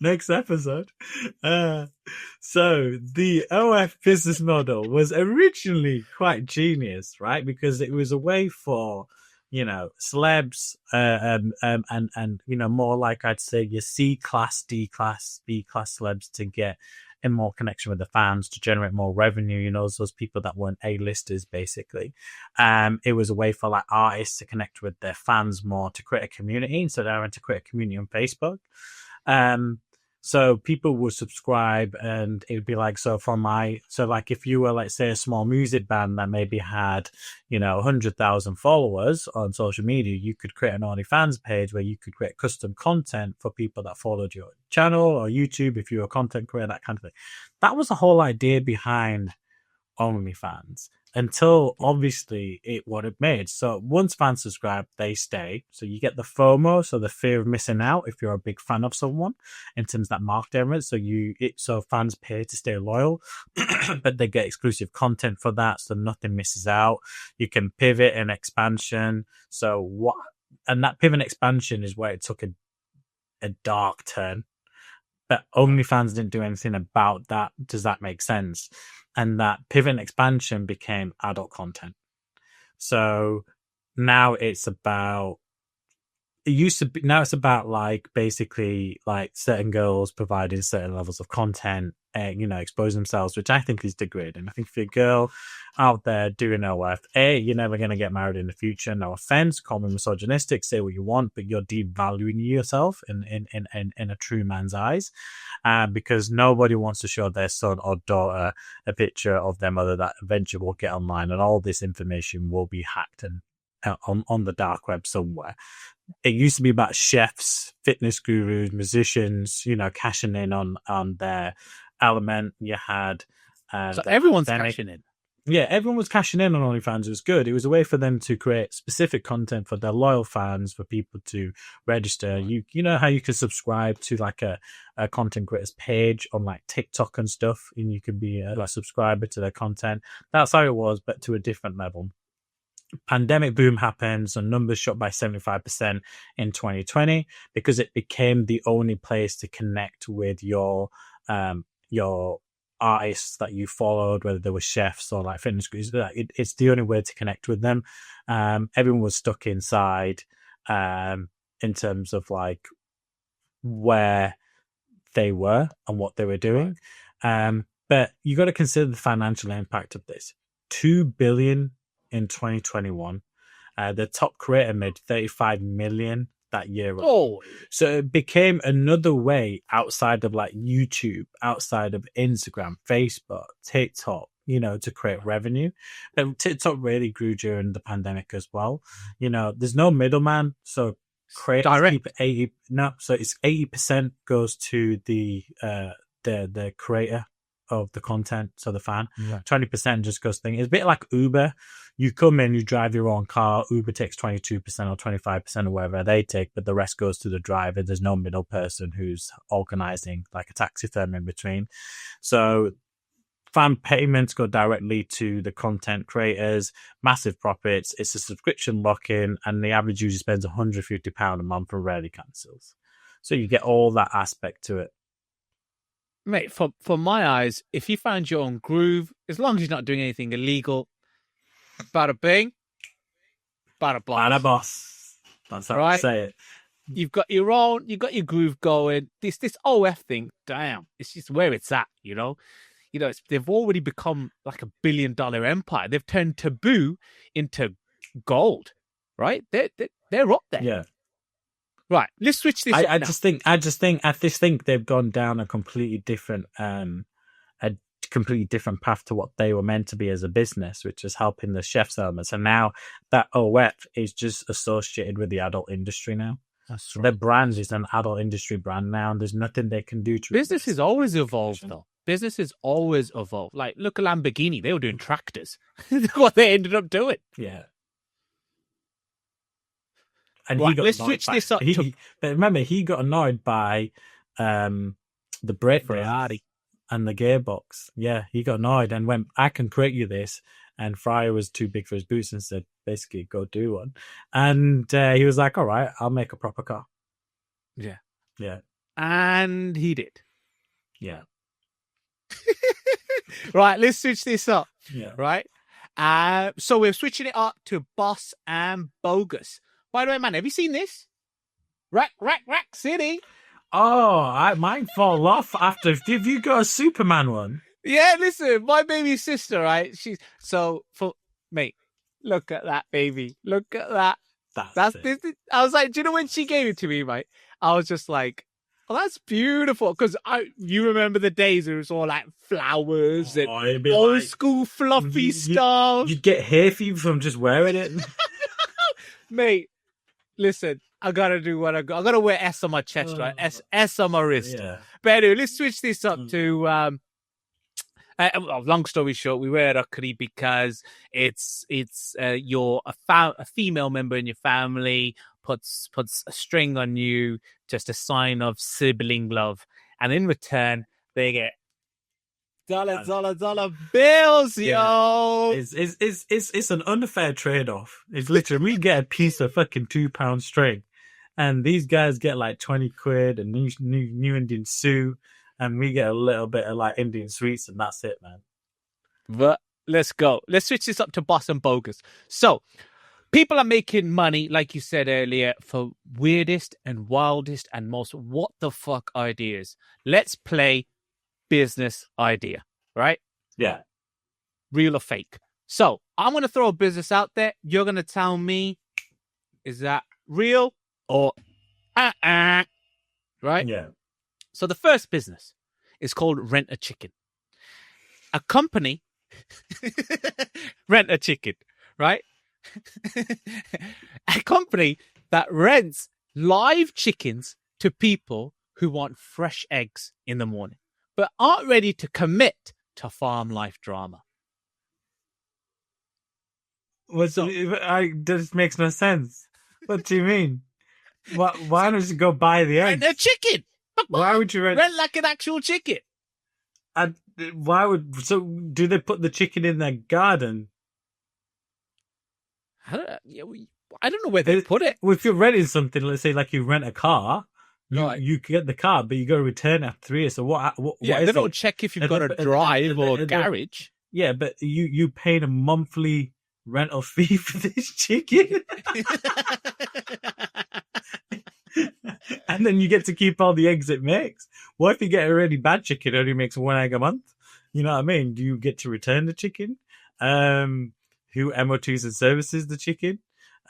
Next episode. So the OF business model was originally quite genius, right? Because it was a way for, celebs, and more like I'd say your C class, D class, B class celebs to get in more connection with the fans to generate more revenue, those people that weren't A-listers, basically. It was a way for like artists to connect with their fans more, to create a community instead of having to create a community on Facebook. So people would subscribe and it would be like, so like if you were, let's say, a small music band that maybe had, 100,000 followers on social media, you could create an OnlyFans page where you could create custom content for people that followed your channel or YouTube if you were a content creator, that kind of thing. That was the whole idea behind OnlyFans until obviously what it made. So once fans subscribe, they stay. So you get the FOMO, so the fear of missing out if you're a big fan of someone in terms of that market area. So fans pay to stay loyal, but they get exclusive content for that, so nothing misses out. You can pivot and expansion. And that pivot and expansion is where it took a dark turn. but OnlyFans didn't do anything about that. Does that make sense? And that pivot and expansion became adult content. So now it's about, it used to be, now it's about like basically like certain girls providing certain levels of content and, exposing themselves, which I think is degrading. I think if you're a girl out there doing OF, you're never going to get married in the future. No offense, call me misogynistic, say what you want, but you're devaluing yourself in a true man's eyes, because nobody wants to show their son or daughter a picture of their mother that eventually will get online, and all this information will be hacked and on the dark web somewhere. It used to be about chefs, fitness gurus, musicians, cashing in on their element. You had so everyone's cashing in. Yeah, everyone was cashing in on OnlyFans. It was good. It was a way for them to create specific content for their loyal fans, for people to register. You know how you can subscribe to like a content creator's page on like TikTok and stuff, and you can be a subscriber to their content. That's how it was, but to a different level. Pandemic boom happens and numbers shot by 75% in 2020 because it became the only place to connect with your artists that you followed, whether they were chefs or like fitness gurus. It's the only way to connect with them. Everyone was stuck inside in terms of like where they were and what they were doing. But you got to consider the financial impact of this. $2 billion in 2021. The top creator made $35 million that year. Oh, so it became another way outside of like YouTube, outside of Instagram, Facebook, TikTok, to create revenue. But TikTok really grew during the pandemic as well. There's no middleman, so creators keep 80. No, so it's 80% goes to the creator of the content, so the fan. 20% just goes thing. It's a bit like Uber. You come in, you drive your own car. Uber takes 22% or 25% or whatever they take, but the rest goes to the driver. There's no middle person who's organizing like a taxi firm in between. So fan payments go directly to the content creators, massive profits. It's a subscription lock-in, and the average user spends £150 a month and rarely cancels. So you get all that aspect to it. Mate, for my eyes, if you find your own groove, as long as you're not doing anything illegal, bada bing, bada boss. Bada boss. That's how I say it. You've got your groove going. This OF thing, damn, it's just where it's at, they've already become like $1 billion empire. They've turned taboo into gold, right? They're up there. Yeah. Right, let's switch this. I just think they've gone down a completely different path to what they were meant to be as a business, which is helping the chefs elements. And now that OF is just associated with the adult industry now. That's right. Their brand is an adult industry brand now, and there's nothing they can do to business has always evolved, though. Business has always evolved. Like, look at Lamborghini; they were doing tractors. What they ended up doing. Yeah. And right, let's switch this up. But remember, he got annoyed by the brake and the gearbox. Yeah, he got annoyed and went, I can create you this. And Fryer was too big for his boots and said, basically, go do one. And he was like, all right, I'll make a proper car. Yeah. Yeah. And he did. Yeah. Right, let's switch this up. Yeah. Right? So we're switching it up to Boss and Bogus. By the way, man, have you seen this? Rack City. Oh, mine fall off after. Have you got a Superman one? Yeah, listen, my baby sister, right? She's mate. Look at that, baby. Look at that. That's this. I was like, do you know when she gave it to me, right? I was just like, oh, that's beautiful. Because you remember the days it was all like flowers and old school fluffy stuff. You'd get hair fever from just wearing it, mate. Listen, I gotta do what I gotta wear S on my chest, right? S on my wrist. Yeah. But anyway, let's switch this up to long story short, we wear rockery because it's a female member in your family puts a string on you, just a sign of sibling love, and in return they get dollar bills, yo. It's an unfair trade-off. It's literally, we get a piece of fucking £2 string and these guys get like 20 quid, a new Indian suit, and we get a little bit of like Indian sweets, and that's it, man. But let's go. Let's switch this up to boss and bogus. So, people are making money, like you said earlier, for weirdest and wildest and most what the fuck ideas. Let's play business idea, right? Yeah. Real or fake. So, I'm going to throw a business out there. You're going to tell me, is that real or right? Yeah. So, the first business is called Rent a Chicken. A company, rent a chicken, right? A company that rents live chickens to people who want fresh eggs in the morning, but aren't ready to commit to farm life drama. This makes no sense. What do you mean? Why don't you go buy the eggs? Rent a chicken. Why would you rent like an actual chicken? And do they put the chicken in their garden? I don't know where they put it. Well, if you're renting something, let's say like you rent a car, you get the car, but you got to return after 3 years. So what they is don't it? check if you've got a drive or a garage. Yeah, but you paid a monthly rental fee for this chicken. And then you get to keep all the eggs it makes. What if you get a really bad chicken, it only makes 1 egg a month? You know what I mean? Do you get to return the chicken? Who MOTs and services the chicken?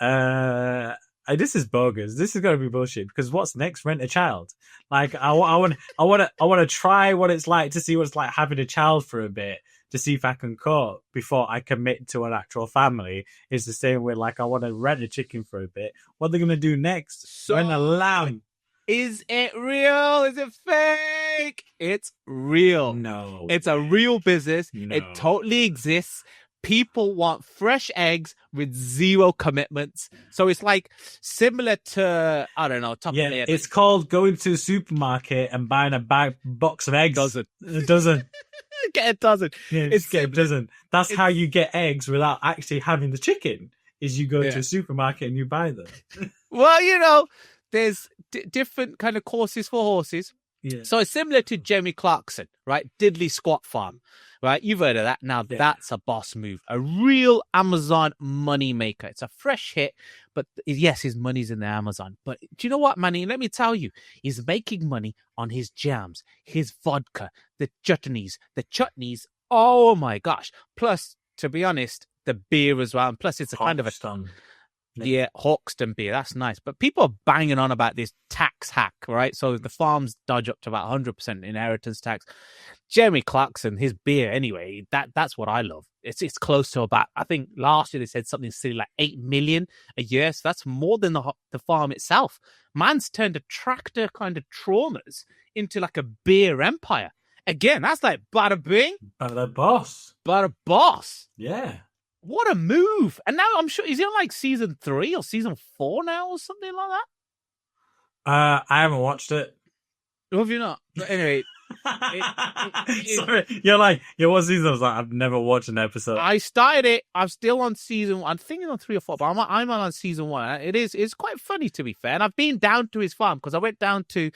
This is bogus. This is gonna be bullshit. Because what's next? Rent a child. Like I want to try what it's like to see what it's like having a child for a bit, to see if I can cope before I commit to an actual family. Is the same way. Like I want to rent a chicken for a bit. What are they gonna do next? So, rent a lamb. Is it real? Is it fake? It's real. No. It's a real business. No. It totally exists. People want fresh eggs with zero commitments. So it's like similar to, I don't know, it's called going to the supermarket and buying a box of eggs. It doesn't. Get a dozen. Yeah, get a dozen. That's how you get eggs without actually having the chicken, is you go to a supermarket and you buy them. Well, there's different kind of courses for horses. Yeah. So it's similar to Jeremy Clarkson, right? Diddley Squat Farm, right? You've heard of that. Now that's a boss move, a real Amazon money maker. It's a fresh hit, but yes, his money's in the Amazon. But do you know what, Manny? Let me tell you, he's making money on his jams, his vodka, the chutneys. Oh my gosh. Plus, to be honest, the beer as well. And plus, it's a kind of a Hawkston beer. That's nice. But people are banging on about this tax hack, right? So the farms dodge up to about 100% inheritance tax. Jeremy Clarkson, his beer, anyway, that's what I love. It's close to about, I think last year they said something silly like 8 million a year. So that's more than the farm itself. Man's turned a tractor kind of traumas into like a beer empire. Again, that's like bada bing. Bada boss. Bada boss. Yeah. What a move. And now I'm sure, is he on like season 3 or season 4 now or something like that? I haven't watched it. Have you not? But anyway. Sorry. You're like, what season? I was like, I've never watched an episode. I started it. I'm still on season 1. I'm thinking on 3 or 4, but I'm on season 1. It's quite funny, to be fair. And I've been down to his farm because I went down to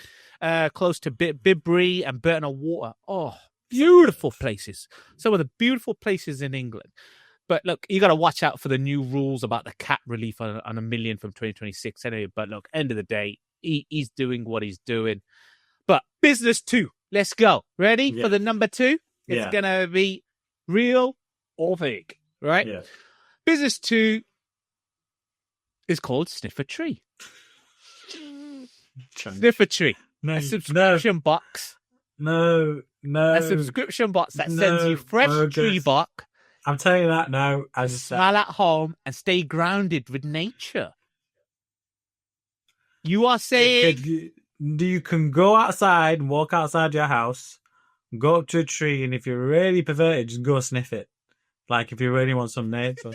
close to Bibbury and Burton on Water. Oh, beautiful places. Some of the beautiful places in England. But look, you got to watch out for the new rules about the cap relief on $1 million from 2026 anyway. But look, end of the day, he's doing what he's doing. But business 2, let's go. Ready for the number 2? It's going to be real or fake, right? Yeah. Business 2 is called Sniff a Tree. Sniff a Tree. No, a subscription box. No. A subscription box that sends you fresh tree bark. I'm telling you that now. Smile at home and stay grounded with nature. You are saying you can go outside and walk outside your house, go up to a tree, and if you're really perverted, just go sniff it. Like if you really want some nature.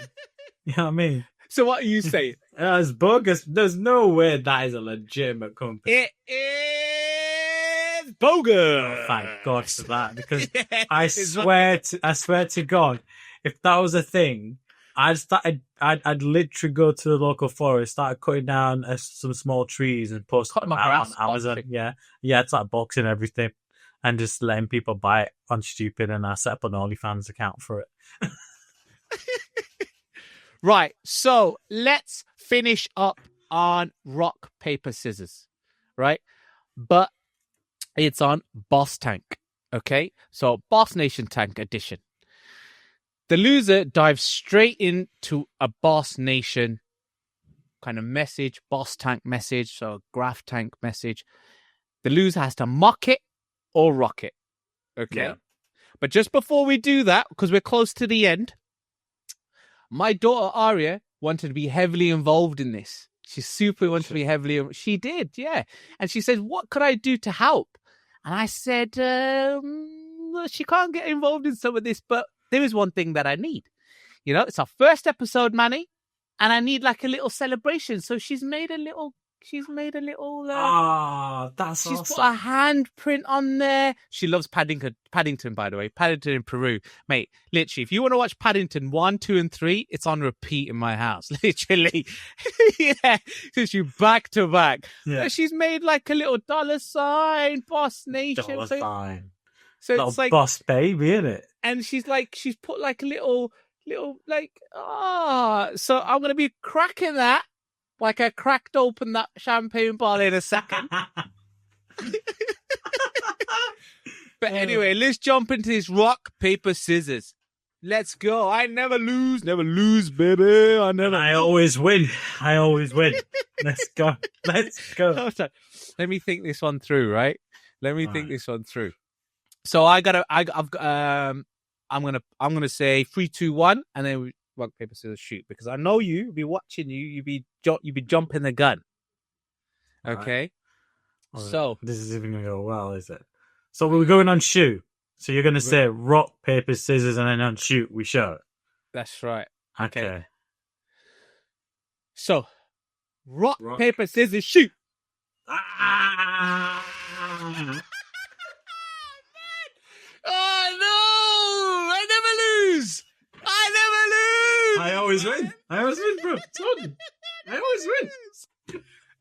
You know what I mean? So what are you saying? It's bogus. There's no way that is a legitimate company. It is bogus. Oh, thank God for that, because I swear to God, if that was a thing, I'd literally go to the local forest, started cutting down some small trees and post Cut them my out grass, on Amazon. boxing. Yeah, it's like boxing everything, and just letting people buy it on stupid, and I set up an OnlyFans account for it. Right, so let's finish up on rock, paper, scissors, right? But it's on Boss Tank, okay? So Boss Nation Tank edition. The loser dives straight into a Boss Nation kind of message, Boss Tank message, so Graph Tank message. The loser has to mock it or rock it, okay? Yeah. But just before we do that, because we're close to the end, my daughter Aria wanted to be heavily involved in this. She super wanted to be heavily. She did, yeah. And she said, "What could I do to help?" And I said, "She can't get involved in some of this, but there is one thing that I need. You know, it's our first episode, Manny, and I need like a little celebration." So she's made a little. That's She's awesome. put a handprint on there. She loves Paddington, by the way. Paddington in Peru. Mate, literally, if you want to watch Paddington 1, 2, and 3, it's on repeat in my house. Literally. Yeah. Since you back to back. Yeah. She's made like a little $sign, Boss Nation. $sign. So Little it's like boss baby, isn't it? and she's put like a little like so I'm gonna be cracking that. Like I cracked open that champagne bottle in a second. But anyway, let's jump into this rock, paper, scissors. Let's go. I never lose, baby. I always win. Let's go. Let me think this one through, right? This one through. So I'm gonna say 3, 2, 1, and then we rock, paper, scissors, shoot, because I know you'll be watching you'd be jumping the gun. Okay. Right. Well, so this is even gonna go well, is it? So we're going on shoot. So you're gonna say rock, paper, scissors, and then on shoot we show. That's right. Okay. So rock, paper, scissors, shoot. Ah! Oh no! I never lose. I always win, bro. I always win.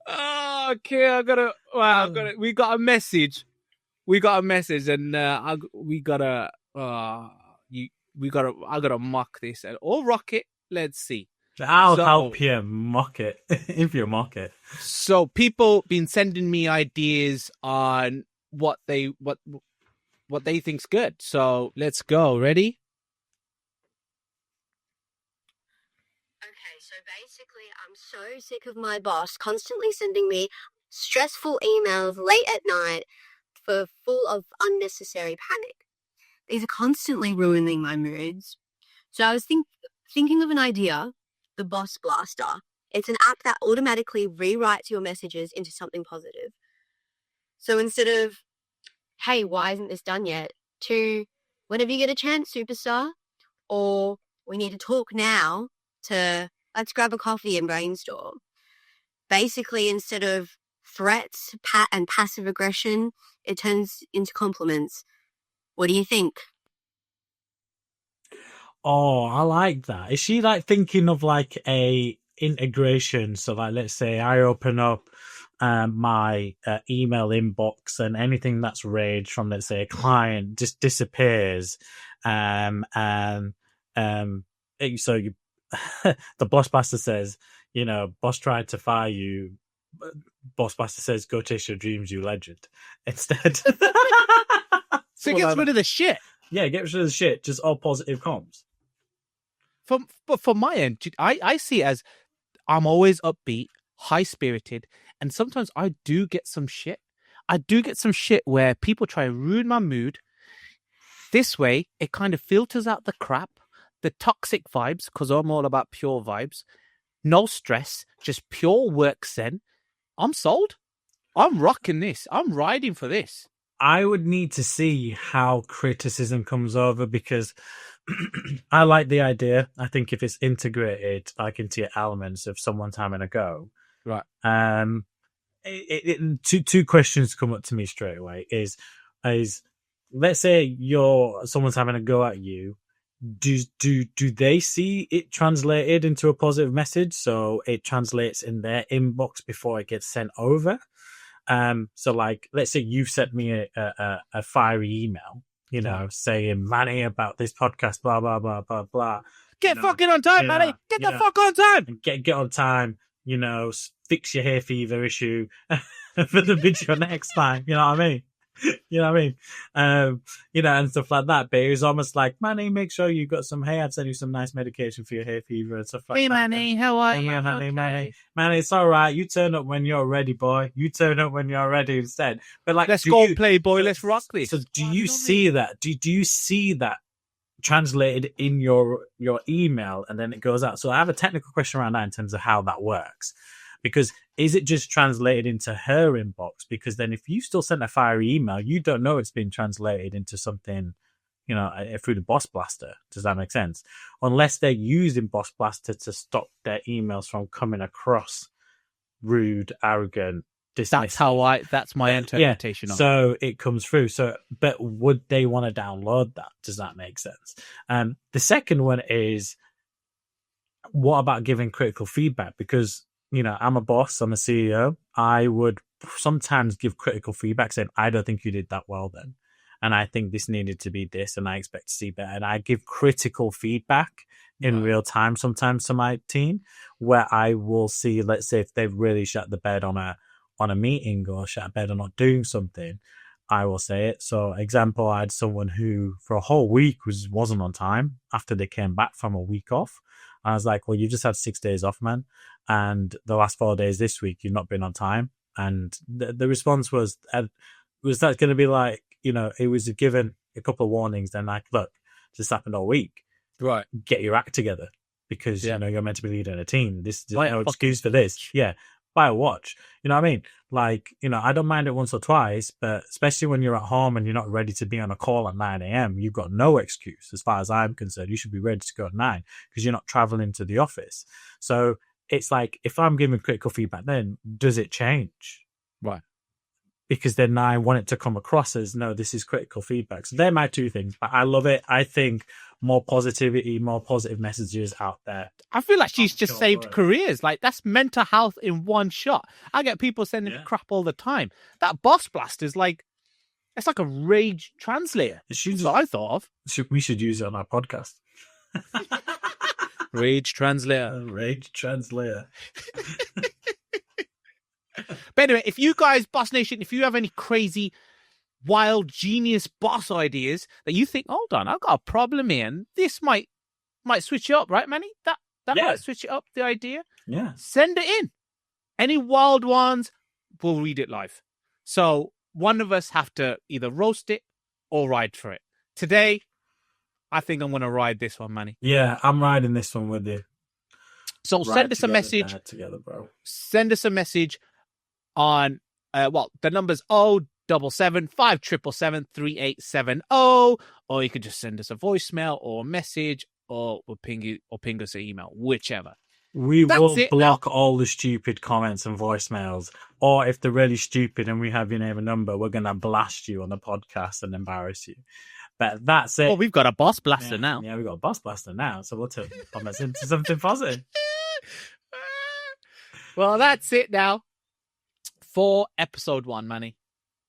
Oh, okay, we got a message, and I gotta mock this or rock it. Let's see. I'll help you mock it if you mock it. So people been sending me ideas on what they think's good. So let's go. Ready? Okay, so basically, I'm so sick of my boss constantly sending me stressful emails late at night full of unnecessary panic. These are constantly ruining my moods. So I was thinking of an idea, the Boss Blaster. It's an app that automatically rewrites your messages into something positive. So instead of, "Hey, why isn't this done yet?" to, "Whenever you get a chance, superstar," or "We need to talk now," to, "Let's grab a coffee and brainstorm." Basically, instead of threats and passive aggression, it turns into compliments. What do you think? Oh, I like that. Is she like thinking of like a integration? So like, let's say I open up my email inbox and anything that's rage from, let's say, a client just disappears. So you, the boss blaster says, boss tried to fire you. Boss blaster says, "Go chase your dreams, you legend." Instead. So it gets rid of the shit. Yeah, get rid of the shit. Just all positive comms. But from my end, I see it as I'm always upbeat, high-spirited, and sometimes I do get some shit. I do get some shit where people try to ruin my mood. This way, it kind of filters out the crap, the toxic vibes, because I'm all about pure vibes. No stress, just pure work zen. I'm sold. I'm rocking this. I'm riding for this. I would need to see how criticism comes over, because I like the idea. I think if it's integrated like into your elements of someone's having a go, right? Two questions come up to me straight away. Is let's say someone's having a go at you, do they see it translated into a positive message? So it translates in their inbox before it gets sent over. So like, let's say you've sent me a fiery email, saying, Manny, about this podcast, blah, blah, blah, blah, blah. Get fucking on time, Manny. Get the fuck on time. Get on time, fix your hay fever issue for the video next time. You know what I mean? You know what I mean? And stuff like that. But it was almost like, Manny, make sure you got some hay. I'd send you some nice medication for your hay fever and stuff like that. Hey, Manny, how are you? Manny, Manny, it's all right. You turn up when you're ready, boy. You turn up when you're ready instead. But like, let's go play, boy. Let's rock this. So do you see that? Do you see that translated in your email and then it goes out? So I have a technical question around that in terms of how that works. Because is it just translated into her inbox? Because then if you still send a fiery email, you don't know it's been translated into something, through the Boss Blaster. Does that make sense? Unless they're using Boss Blaster to stop their emails from coming across rude, arrogant, dismissive. That's my interpretation of it. So it comes through. So, but would they want to download that? Does that make sense? The second one is, what about giving critical feedback? Because I'm a boss, I'm a CEO. I would sometimes give critical feedback saying, I don't think you did that well then. And I think this needed to be this, and I expect to see better. And I give critical feedback in real time sometimes to my team, where I will see, let's say, if they've really shut the bed on a meeting or shut a bed on not doing something, I will say it. So, example, I had someone who for a whole week wasn't on time after they came back from a week off. I was like, well, you just had 6 days off, man. And the last 4 days this week, you've not been on time. And the response was that going to be like, it was given a couple of warnings. Then like, look, this happened all week. Right. Get your act together because, you're meant to be leading a team. There's no excuse for this. Yeah. Buy a watch. You know what I mean? Like, I don't mind it once or twice, but especially when you're at home and you're not ready to be on a call at 9 a.m., you've got no excuse. As far as I'm concerned, you should be ready to go at 9 because you're not traveling to the office. So it's like, if I'm giving critical feedback, then does it change? Right. Because then I want it to come across as, no, this is critical feedback. So they're my two things, but I love it. I think more positivity, more positive messages out there. I feel like she's just saved careers. Like, that's mental health in one shot. I get people sending crap all the time. That Boss Blast is like, it's like a rage translator. That's what I thought of. We should use it on our podcast. Rage translator. Rage translator. But anyway, if you guys, Boss Nation, if you have any crazy, wild, genius boss ideas that you think, hold on, I've got a problem here, and this might switch it up, right, Manny? That might switch it up, the idea. Yeah. Send it in. Any wild ones, we'll read it live. So one of us have to either roast it or ride for it. Today, I think I'm going to ride this one, Manny. Yeah, I'm riding this one with you. So send us a message. Together, bro. Send us a message on, the number's 077 577 3870, or you could just send us a voicemail or a message, or we'll ping us an email, whichever. We will block all the stupid comments and voicemails, or if they're really stupid and we have your name and number, we're going to blast you on the podcast and embarrass you. But that's it. Oh, we've got a Boss Blaster now. Yeah, we've got a Boss Blaster now, so we'll turn the comments into something positive. Well, that's it now for episode 1, Manny.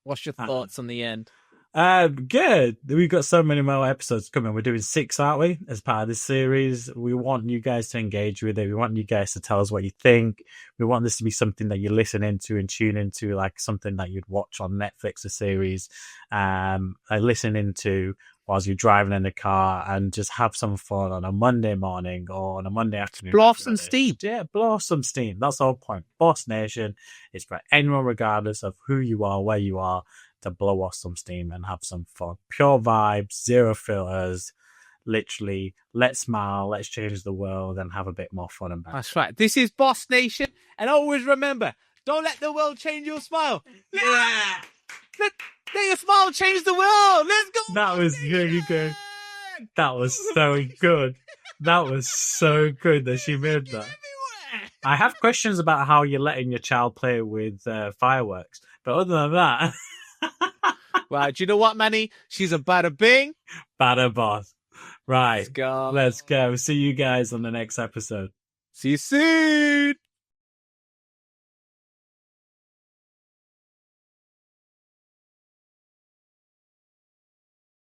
What's your thoughts on the end? Good. We've got so many more episodes coming. We're doing 6, aren't we? As part of this series, we want you guys to engage with it. We want you guys to tell us what you think. We want this to be something that you listen into and tune into, like something that you'd watch on Netflix, a series, like listen into whilst you're driving in the car, and just have some fun on a Monday morning or on a Monday afternoon. Blow off some steam. Yeah, blow off some steam. That's the whole point. Boss Nation is for anyone, regardless of who you are, where you are, to blow off some steam and have some fun. Pure vibes, zero filters. Literally, let's smile, let's change the world, and have a bit more fun. That's right. This is Boss Nation, and always remember, don't let the world change your smile. Yeah. Let your smile change the world. Let's go. That was really good. That was so good. That was so good that she made that. I have questions about how you're letting your child play with fireworks, but other than that. Well, do you know what, Manny? She's a bada bing. Bada boss. Right. go. Let's go. See you guys on the next episode. See you soon.